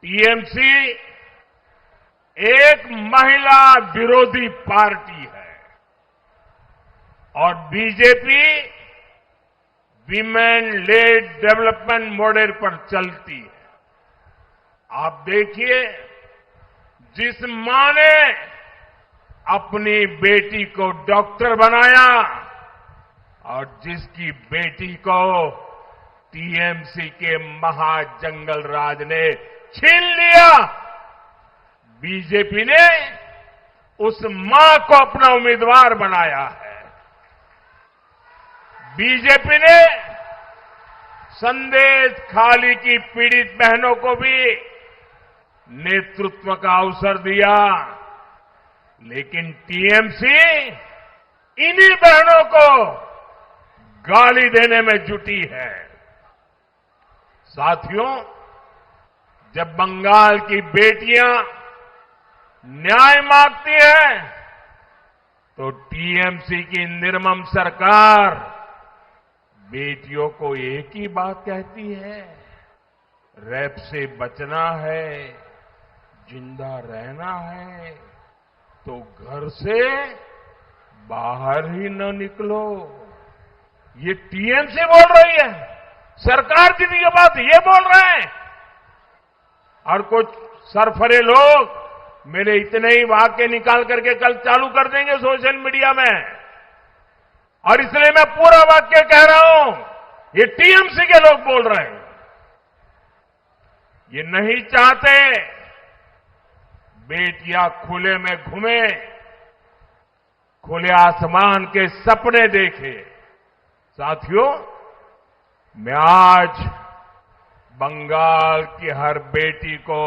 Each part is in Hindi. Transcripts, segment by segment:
टीएमसी एक महिला विरोधी पार्टी है और BJP women lead development model पर चलती है। आप देखिए, जिस मां ने अपनी बेटी को डॉक्टर बनाया और जिसकी बेटी को टीएमसी के महाजंगल राज ने छीन लिया, बीजेपी ने उस मां को अपना उम्मीदवार बनाया है। बीजेपी ने संदेश खाली की पीड़ित बहनों को भी नेतृत्व का अवसर दिया, लेकिन टीएमसी इन्हीं बहनों को गाली देने में जुटी है। साथियों, जब बंगाल की बेटियां न्याय मांगती हैं, तो टीएमसी की निर्मम सरकार बेटियों को एक ही बात कहती है, रेप से बचना है, जिंदा रहना है तो घर से बाहर ही न निकलो। ये टीएमसी बोल रही है, सरकार की ये बात ये बोल रहे हैं। और कुछ सरफरे लोग मेरे इतने ही वाक्य निकाल करके कल चालू कर देंगे सोशल मीडिया में, और इसलिए मैं पूरा वाक्य कह रहा हूं, ये टीएमसी के लोग बोल रहे हैं। ये नहीं चाहते बेटियां खुले में घूमे, खुले आसमान के सपने देखे। साथियों, मैं आज बंगाल की हर बेटी को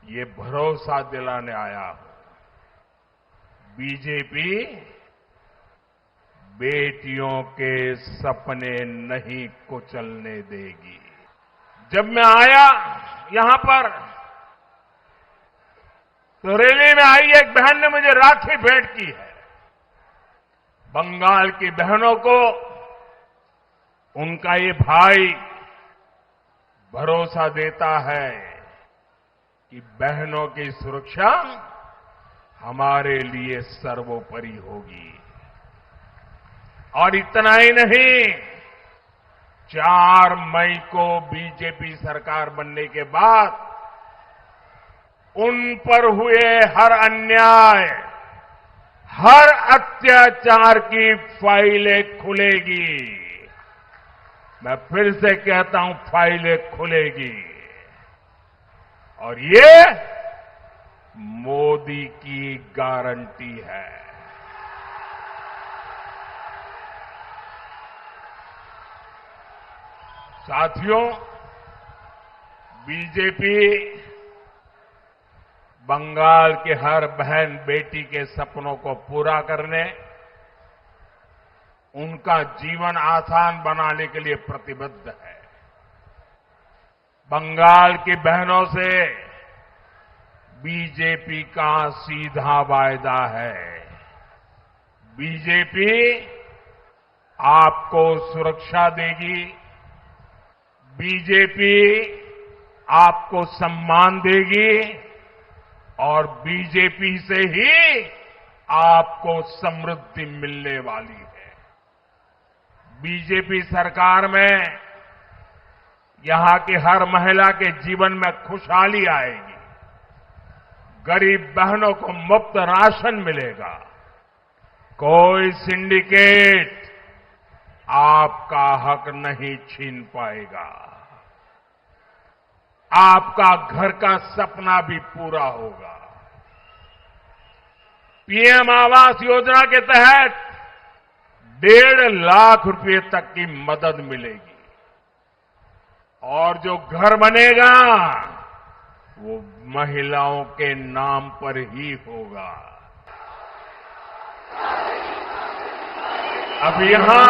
ये भरोसा दिलाने आया हूं, बीजेपी बेटियों के सपने नहीं कुचलने देगी। जब मैं आया यहां पर, तो रैली में आई एक बहन ने मुझे राखी भेंट की है। बंगाल की बहनों को उनका ये भाई भरोसा देता है कि बहनों की सुरक्षा हमारे लिए सर्वोपरि होगी। और इतना ही नहीं, 4 मई को बीजेपी सरकार बनने के बाद उन पर हुए हर अन्याय, हर अत्याचार की फाइलें खुलेगी। मैं फिर से कहता हूं, फाइलें खुलेगी। और ये मोदी की गारंटी है। साथियों, बीजेपी बंगाल के हर बहन बेटी के सपनों को पूरा करने, उनका जीवन आसान बनाने के लिए प्रतिबद्ध है। बंगाल की बहनों से बीजेपी का सीधा वायदा है। बीजेपी आपको सुरक्षा देगी, बीजेपी आपको सम्मान देगी और बीजेपी से ही आपको समृद्धि मिलने वाली है। बीजेपी सरकार में यहां की हर महिला के जीवन में खुशहाली आएगी, गरीब बहनों को मुफ्त राशन मिलेगा, कोई सिंडिकेट आपका हक नहीं छीन पाएगा, आपका घर का सपना भी पूरा होगा। पीएम आवास योजना के तहत 1.5 लाख रुपए तक की मदद मिलेगी और जो घर बनेगा वो महिलाओं के नाम पर ही होगा। अब यहां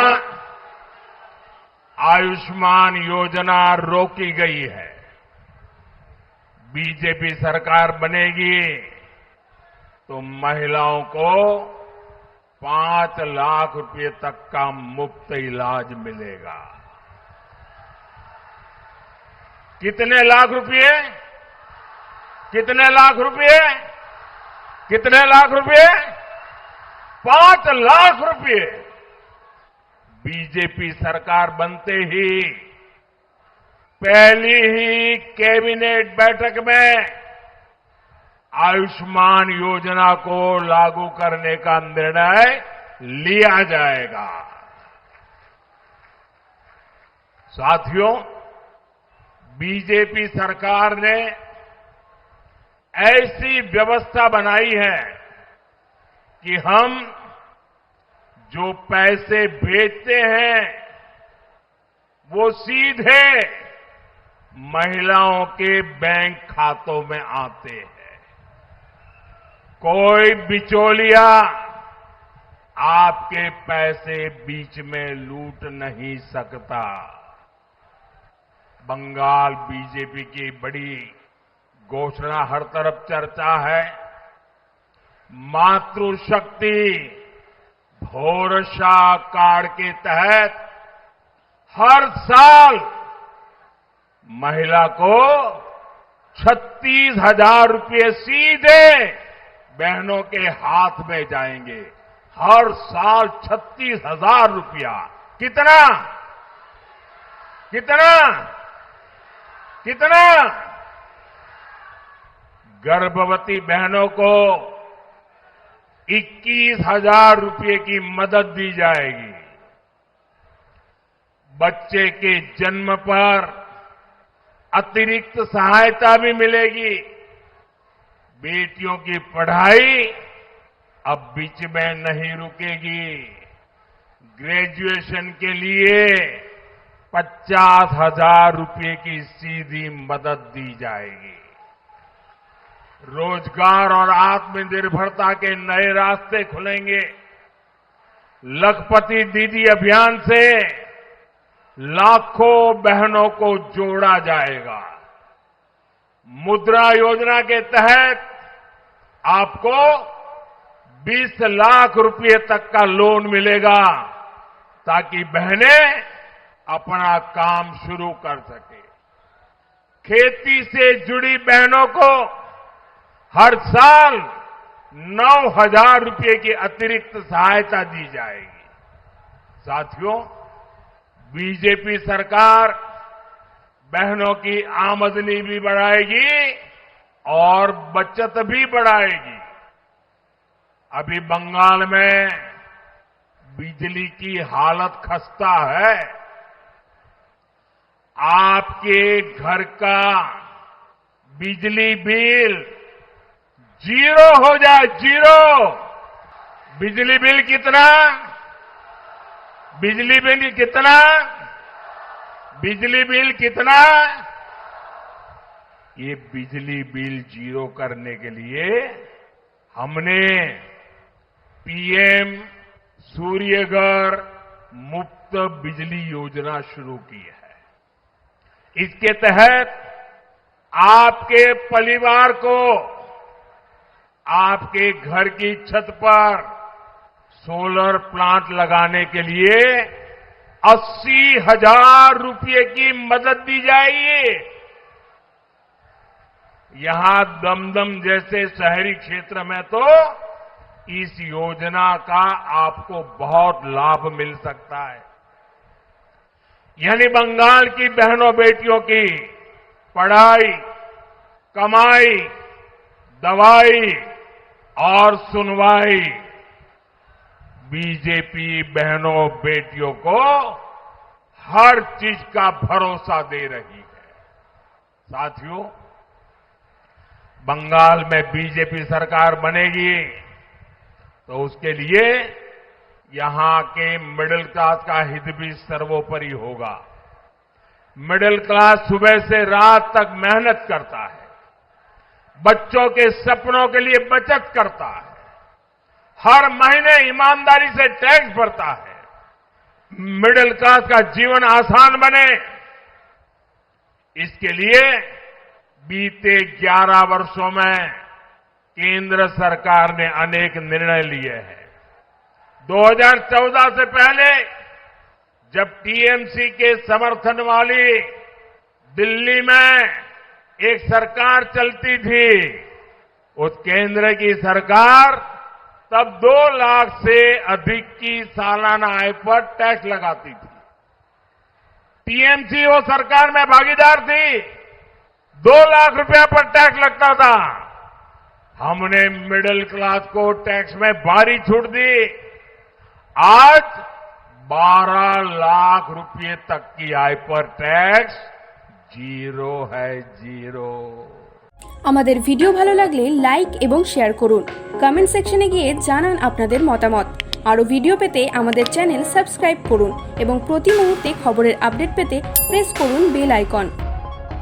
आयुष्मान योजना रोकी गई है। बीजेपी सरकार बनेगी तो महिलाओं को 5 लाख रुपए तक का मुफ्त इलाज मिलेगा। कितने लाख रुपए? कितने लाख रुपए? कितने लाख रुपए? 5 लाख रुपए। बीजेपी सरकार बनते ही पहली ही कैबिनेट बैठक में आयुष्मान योजना को लागू करने का निर्णय लिया जाएगा। साथियों, बीजेपी सरकार ने ऐसी व्यवस्था बनाई है कि हम जो पैसे भेजते हैं वो सीधे महिलाओं के बैंक खातों में आते हैं। कोई बिचौलिया आपके पैसे बीच में लूट नहीं सकता। बंगाल बीजेपी की बड़ी घोषणा हर तरफ चर्चा है। मातृशक्ति भरोसा कार्ड के तहत हर साल महिला को 36,000 रुपये सीधे बहनों के हाथ में जाएंगे। हर साल 36,000 रुपया। कितना? कितना? कितना? गर्भवती बहनों को 21,000 रुपये की मदद दी जाएगी। बच्चे के जन्म पर अतिरिक्त सहायता भी मिलेगी। बेटियों की पढ़ाई अब बीच में नहीं रुकेगी। ग्रेजुएशन के लिए 50,000 रुपये की सीधी मदद दी जाएगी। रोजगार और आत्मनिर्भरता के नए रास्ते खुलेंगे। लखपति दीदी अभियान से लाखों बहनों को जोड़ा जाएगा। मुद्रा योजना के तहत आपको 20 लाख रुपए तक का लोन मिलेगा ताकि बहनें अपना काम शुरू कर सके। खेती से जुड़ी बहनों को हर साल 9,000 रुपये की अतिरिक्त सहायता दी जाएगी। साथियों, बीजेपी सरकार बहनों की आमदनी भी बढ़ाएगी और बचत भी बढ़ाएगी। अभी बंगाल में बिजली की हालत खस्ता है। आपके घर का बिजली बिल 0 हो जाए। 0। बिजली बिल कितना? बिजली बिल कितना? बिजली बिल कितना? ये बिजली बिल 0 करने के लिए हमने पीएम सूर्यघर मुफ्त बिजली योजना शुरू की है। इसके तहत आपके परिवार को आपके घर की छत पर सोलर प्लांट लगाने के लिए 80,000 रुपये की मदद दी जाएगी। यहां दमदम जैसे शहरी क्षेत्र में तो इस योजना का आपको बहुत लाभ मिल सकता है। यानी बंगाल की बहनों बेटियों की पढ़ाई, कमाई, दवाई और सुनवाई बीजेपी बहनों बेटियों को हर चीज का भरोसा दे रही है। साथियों, बंगाल में बीजेपी सरकार बनेगी तो उसके लिए यहां के मिडिल क्लास का हित भी सर्वोपरि होगा। मिडिल क्लास सुबह से रात तक मेहनत करता है, बच्चों के सपनों के लिए बचत करता है, हर महीने ईमानदारी से टैक्स भरता है। मिडिल क्लास का जीवन आसान बने, इसके लिए बीते 11 वर्षों में केंद्र सरकार ने अनेक निर्णय लिए हैं। 2014 से पहले जब टीएमसी के समर्थन वाली दिल्ली में एक सरकार चलती थी, उस केंद्र की सरकार तब 2 लाख से अधिक की सालाना आय पर टैक्स लगाती थी। टीएमसी वो सरकार में भागीदार थी, 2 लाख रुपया पर टैक्स लगता था। हमने मिडिल क्लास को टैक्स में भारी छूट दी। आज 12 लाख रुपए तक की आय पर टैक्स जीरो है, जीरो। আমাদের ভিডিও ভালো লাগলে লাইক এবং শেয়ার করুন। কমেন্ট সেকশনে গিয়ে জানান আপনাদের মতামত। আরও ভিডিও পেতে আমাদের চ্যানেল সাবস্ক্রাইব করুন এবং প্রতি মুহূর্তে খবরের আপডেট পেতে প্রেস করুন বেল আইকন।